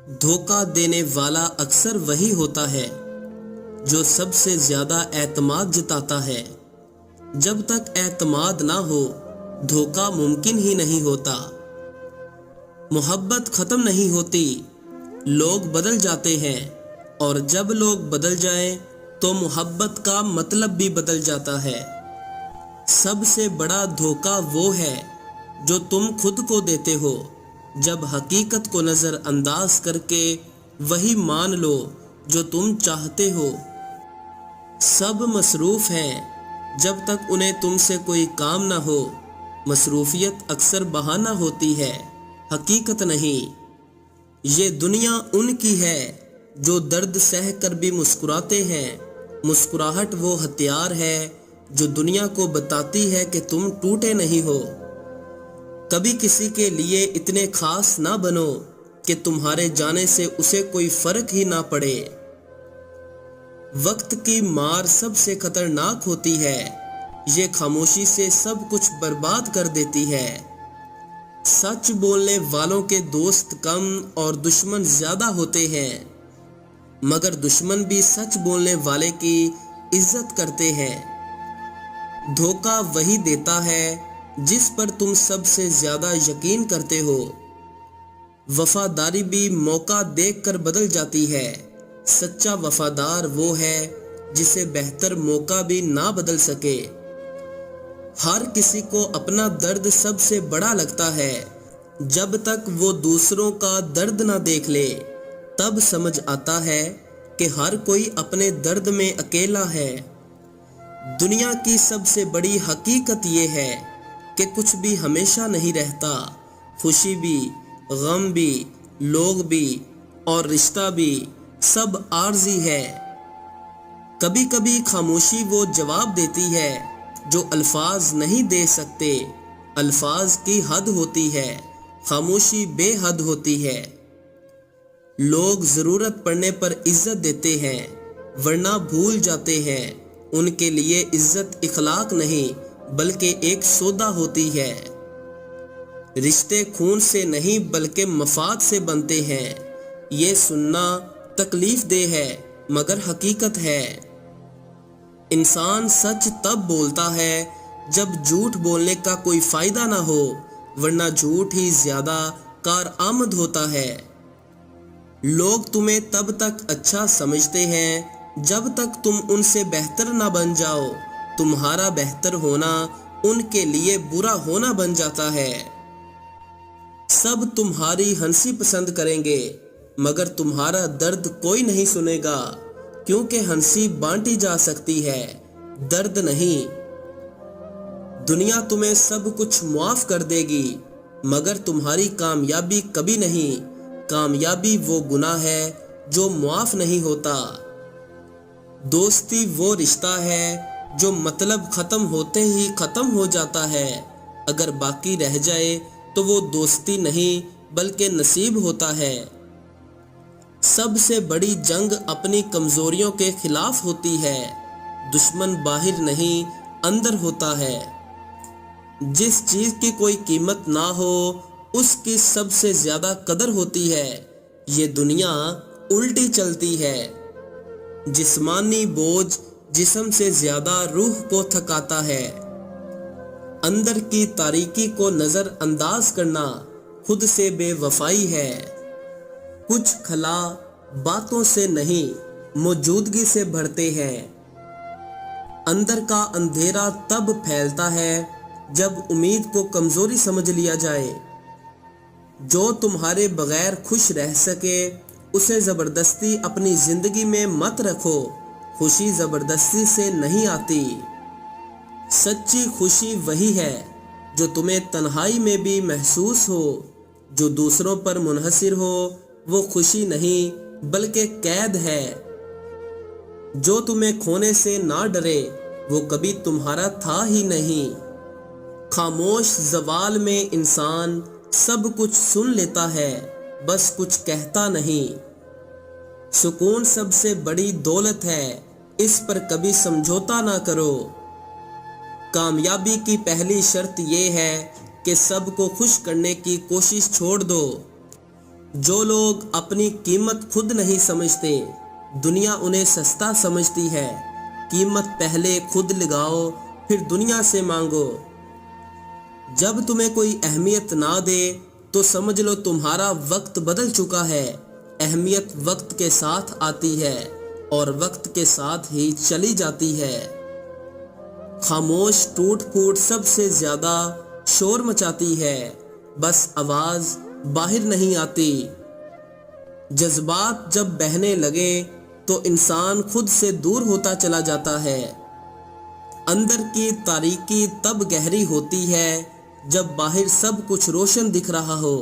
دھوکہ دینے والا اکثر وہی ہوتا ہے جو سب سے زیادہ اعتماد جتاتا ہے۔ جب تک اعتماد نہ ہو دھوکہ ممکن ہی نہیں ہوتا۔ محبت ختم نہیں ہوتی، لوگ بدل جاتے ہیں، اور جب لوگ بدل جائیں تو محبت کا مطلب بھی بدل جاتا ہے۔ سب سے بڑا دھوکہ وہ ہے جو تم خود کو دیتے ہو جب حقیقت کو نظر انداز کر کے وہی مان لو جو تم چاہتے ہو۔ سب مصروف ہیں جب تک انہیں تم سے کوئی کام نہ ہو۔ مصروفیت اکثر بہانہ ہوتی ہے، حقیقت نہیں۔ یہ دنیا ان کی ہے جو درد سہ کر بھی مسکراتے ہیں۔ مسکراہٹ وہ ہتھیار ہے جو دنیا کو بتاتی ہے کہ تم ٹوٹے نہیں ہو۔ کبھی کسی کے لیے اتنے خاص نہ بنو کہ تمہارے جانے سے اسے کوئی فرق ہی نہ پڑے۔ وقت کی مار سب سے خطرناک ہوتی ہے، یہ خاموشی سے سب کچھ برباد کر دیتی ہے۔ سچ بولنے والوں کے دوست کم اور دشمن زیادہ ہوتے ہیں، مگر دشمن بھی سچ بولنے والے کی عزت کرتے ہیں۔ دھوکہ وہی دیتا ہے جس پر تم سب سے زیادہ یقین کرتے ہو۔ وفاداری بھی موقع دیکھ کر بدل جاتی ہے۔ سچا وفادار وہ ہے جسے بہتر موقع بھی نہ بدل سکے۔ ہر کسی کو اپنا درد سب سے بڑا لگتا ہے۔ جب تک وہ دوسروں کا درد نہ دیکھ لے تب سمجھ آتا ہے کہ ہر کوئی اپنے درد میں اکیلا ہے۔ دنیا کی سب سے بڑی حقیقت یہ ہے کہ کچھ بھی ہمیشہ نہیں رہتا۔ خوشی بھی، غم بھی، لوگ بھی اور رشتہ بھی، سب عارضی ہے۔ کبھی کبھی خاموشی وہ جواب دیتی ہے جو الفاظ نہیں دے سکتے۔ الفاظ کی حد ہوتی ہے، خاموشی بے حد ہوتی ہے۔ لوگ ضرورت پڑنے پر عزت دیتے ہیں ورنہ بھول جاتے ہیں۔ ان کے لیے عزت اخلاق نہیں بلکہ ایک سودا ہوتی ہے۔ رشتے خون سے نہیں بلکہ مفاد سے بنتے ہیں۔ یہ سننا تکلیف دہ ہے مگر حقیقت ہے۔ انسان سچ تب بولتا ہے جب جھوٹ بولنے کا کوئی فائدہ نہ ہو، ورنہ جھوٹ ہی زیادہ کارآمد ہوتا ہے۔ لوگ تمہیں تب تک اچھا سمجھتے ہیں جب تک تم ان سے بہتر نہ بن جاؤ۔ تمہارا بہتر ہونا ان کے لیے برا ہونا بن جاتا ہے۔ سب تمہاری ہنسی پسند کریں گے مگر تمہارا درد کوئی نہیں سنے گا، کیونکہ ہنسی بانٹی جا سکتی ہے، درد نہیں۔ دنیا تمہیں سب کچھ معاف کر دے گی مگر تمہاری کامیابی کبھی نہیں۔ کامیابی وہ گناہ ہے جو معاف نہیں ہوتا۔ دوستی وہ رشتہ ہے جو مطلب ختم ہوتے ہی ختم ہو جاتا ہے۔ اگر باقی رہ جائے تو وہ دوستی نہیں بلکہ نصیب ہوتا ہے۔ سب سے بڑی جنگ اپنی کمزوریوں کے خلاف ہوتی ہے۔ دشمن باہر نہیں اندر ہوتا ہے۔ جس چیز کی کوئی قیمت نہ ہو اس کی سب سے زیادہ قدر ہوتی ہے۔ یہ دنیا الٹی چلتی ہے۔ جسمانی بوجھ جسم سے زیادہ روح کو تھکاتا ہے۔ اندر کی تاریکی کو نظر انداز کرنا خود سے بے وفائی ہے۔ کچھ خلا باتوں سے نہیں موجودگی سے بھرتے ہیں۔ اندر کا اندھیرا تب پھیلتا ہے جب امید کو کمزوری سمجھ لیا جائے۔ جو تمہارے بغیر خوش رہ سکے اسے زبردستی اپنی زندگی میں مت رکھو۔ خوشی زبردستی سے نہیں آتی۔ سچی خوشی وہی ہے جو تمہیں تنہائی میں بھی محسوس ہو۔ جو دوسروں پر منحصر ہو وہ خوشی نہیں بلکہ قید ہے۔ جو تمہیں کھونے سے نہ ڈرے وہ کبھی تمہارا تھا ہی نہیں۔ خاموش زوال میں انسان سب کچھ سن لیتا ہے، بس کچھ کہتا نہیں۔ سکون سب سے بڑی دولت ہے، اس پر کبھی سمجھوتا نہ کرو۔ کامیابی کی پہلی شرط یہ ہے کہ سب کو خوش کرنے کی کوشش چھوڑ دو۔ جو لوگ اپنی قیمت خود نہیں سمجھتے، دنیا انہیں سستا سمجھتی ہے۔ قیمت پہلے خود لگاؤ، پھر دنیا سے مانگو۔ جب تمہیں کوئی اہمیت نہ دے تو سمجھ لو تمہارا وقت بدل چکا ہے۔ اہمیت وقت کے ساتھ آتی ہے اور وقت کے ساتھ ہی چلی جاتی ہے۔ خاموش ٹوٹ پھوٹ سب سے زیادہ شور مچاتی ہے، بس آواز باہر نہیں آتی۔ جذبات جب بہنے لگے تو انسان خود سے دور ہوتا چلا جاتا ہے۔ اندر کی تاریکی تب گہری ہوتی ہے جب باہر سب کچھ روشن دکھ رہا ہو۔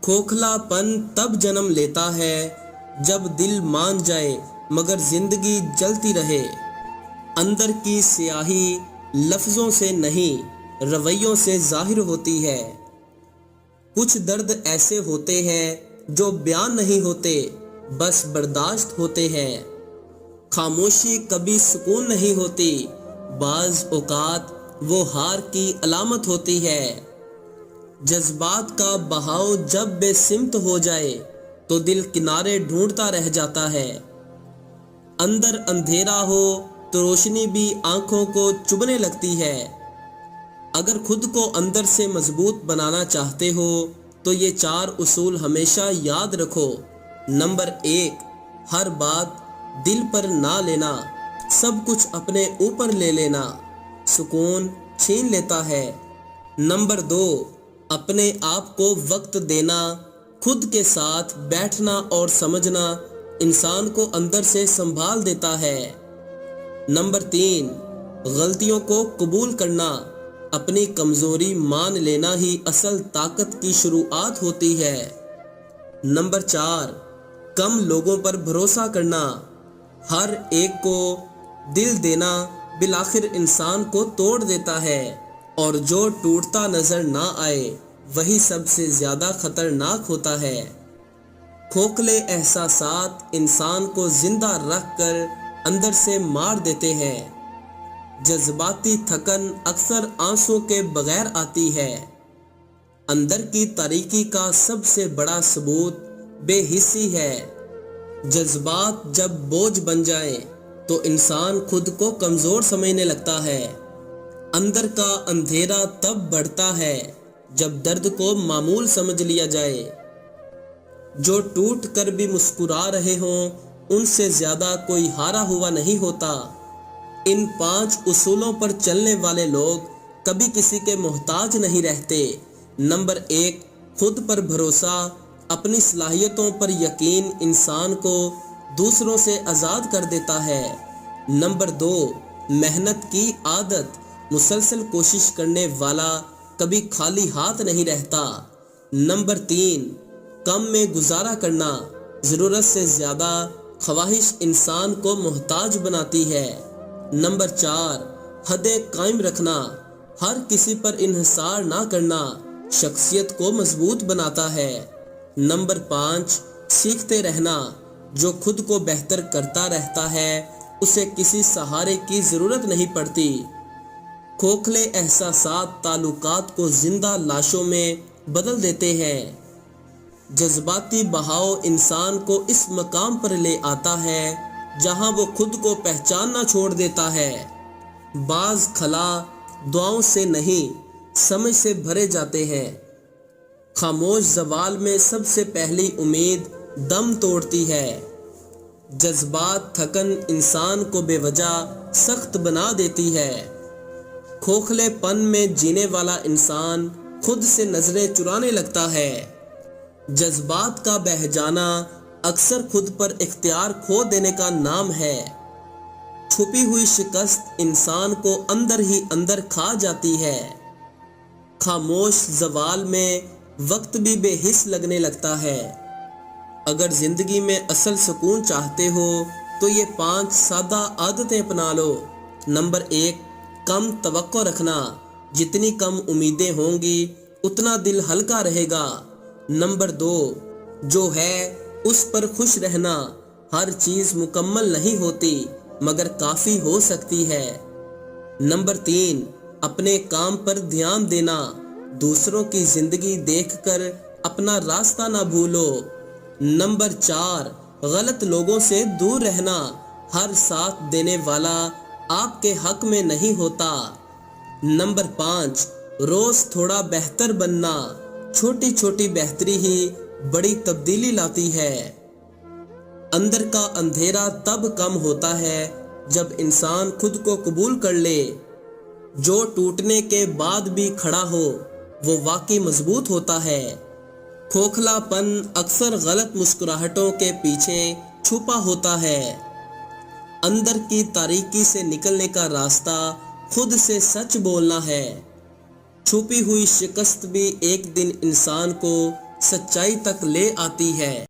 کھوکھلا پن تب جنم لیتا ہے جب دل مان جائے مگر زندگی جلتی رہے۔ اندر کی سیاہی لفظوں سے نہیں، رویوں سے ظاہر ہوتی ہے۔ کچھ درد ایسے ہوتے ہیں جو بیان نہیں ہوتے، بس برداشت ہوتے ہیں۔ خاموشی کبھی سکون نہیں ہوتی، بعض اوقات وہ ہار کی علامت ہوتی ہے۔ جذبات کا بہاؤ جب بے سمت ہو جائے تو دل کنارے ڈھونڈتا رہ جاتا ہے۔ اندر اندھیرا ہو تو روشنی بھی آنکھوں کو چبھنے لگتی ہے۔ اگر خود کو اندر سے مضبوط بنانا چاہتے ہو تو یہ 4 اصول ہمیشہ یاد رکھو۔ نمبر 1، ہر بات دل پر نہ لینا، سب کچھ اپنے اوپر لے لینا سکون چھین لیتا ہے۔ نمبر 2، اپنے آپ کو وقت دینا، خود کے ساتھ بیٹھنا اور سمجھنا انسان کو اندر سے سنبھال دیتا ہے۔ نمبر 3، غلطیوں کو قبول کرنا، اپنی کمزوری مان لینا ہی اصل طاقت کی شروعات ہوتی ہے۔ نمبر 4، کم لوگوں پر بھروسہ کرنا، ہر ایک کو دل دینا بالآخر انسان کو توڑ دیتا ہے، اور جو ٹوٹتا نظر نہ آئے وہی سب سے زیادہ خطرناک ہوتا ہے۔ کھوکھلے احساسات انسان کو زندہ رکھ کر اندر سے مار دیتے ہیں۔ جذباتی تھکن اکثر آنسوں کے بغیر آتی ہے۔ اندر کی تاریکی کا سب سے بڑا ثبوت بے حسی ہے۔ جذبات جب بوجھ بن جائیں تو انسان خود کو کمزور سمجھنے لگتا ہے۔ اندر کا اندھیرا تب بڑھتا ہے جب درد کو معمول سمجھ لیا جائے۔ جو ٹوٹ کر بھی مسکرا رہے ہوں ان سے زیادہ کوئی ہارا ہوا نہیں ہوتا۔ ان 5 اصولوں پر چلنے والے لوگ کبھی کسی کے محتاج نہیں رہتے۔ نمبر 1، خود پر بھروسہ، اپنی صلاحیتوں پر یقین انسان کو دوسروں سے آزاد کر دیتا ہے۔ نمبر 2، محنت کی عادت، مسلسل کوشش کرنے والا کبھی خالی ہاتھ نہیں رہتا۔ نمبر 3، کم میں گزارا کرنا، ضرورت سے زیادہ خواہش انسان کو محتاج بناتی ہے۔ نمبر 4، حدیں قائم رکھنا، ہر کسی پر انحصار نہ کرنا شخصیت کو مضبوط بناتا ہے۔ نمبر 5، سیکھتے رہنا، جو خود کو بہتر کرتا رہتا ہے اسے کسی سہارے کی ضرورت نہیں پڑتی۔ کھوکھلے احساسات تعلقات کو زندہ لاشوں میں بدل دیتے ہیں۔ جذباتی بہاؤ انسان کو اس مقام پر لے آتا ہے جہاں وہ خود کو پہچاننا چھوڑ دیتا ہے۔ بعض خلا دعاؤں سے نہیں سمجھ سے بھرے جاتے ہیں۔ خاموش زوال میں سب سے پہلی امید دم توڑتی ہے۔ جذبات تھکن انسان کو بے وجہ سخت بنا دیتی ہے۔ کھوکھلے پن میں جینے والا انسان خود سے نظریں چرانے لگتا ہے۔ جذبات کا بہہ جانا اکثر خود پر اختیار کھو دینے کا نام ہے۔ چھپی ہوئی شکست انسان کو اندر ہی اندر کھا جاتی ہے۔ خاموش زوال میں وقت بھی بے حس لگنے لگتا ہے۔ اگر زندگی میں اصل سکون چاہتے ہو تو یہ 5 سادہ عادتیں اپنا لو۔ نمبر 1، کم توقع رکھنا، جتنی کم امیدیں ہوں گی اتنا دل ہلکا رہے گا۔ نمبر 2، جو ہے اس پر خوش رہنا، ہر چیز مکمل نہیں ہوتی مگر کافی ہو سکتی ہے۔ نمبر 3، اپنے کام پر دھیان دینا، دوسروں کی زندگی دیکھ کر اپنا راستہ نہ بھولو۔ نمبر 4، غلط لوگوں سے دور رہنا۔ ہر ساتھ دینے والا آپ کے حق میں نہیں ہوتا۔ نمبر 5، روز تھوڑا بہتر بننا۔ چھوٹی چھوٹی بہتری ہی بڑی تبدیلی لاتی ہے۔ اندر کا اندھیرا تب کم ہوتا ہے جب انسان خود کو قبول کر لے۔ جو ٹوٹنے کے بعد بھی کھڑا ہو وہ واقعی مضبوط ہوتا ہے۔ کھوکھلا پن اکثر غلط مسکراہٹوں کے پیچھے چھپا ہوتا ہے۔ اندر کی تاریکی سے نکلنے کا راستہ خود سے سچ بولنا ہے۔ چھپی ہوئی شکست بھی ایک دن انسان کو سچائی تک لے آتی ہے۔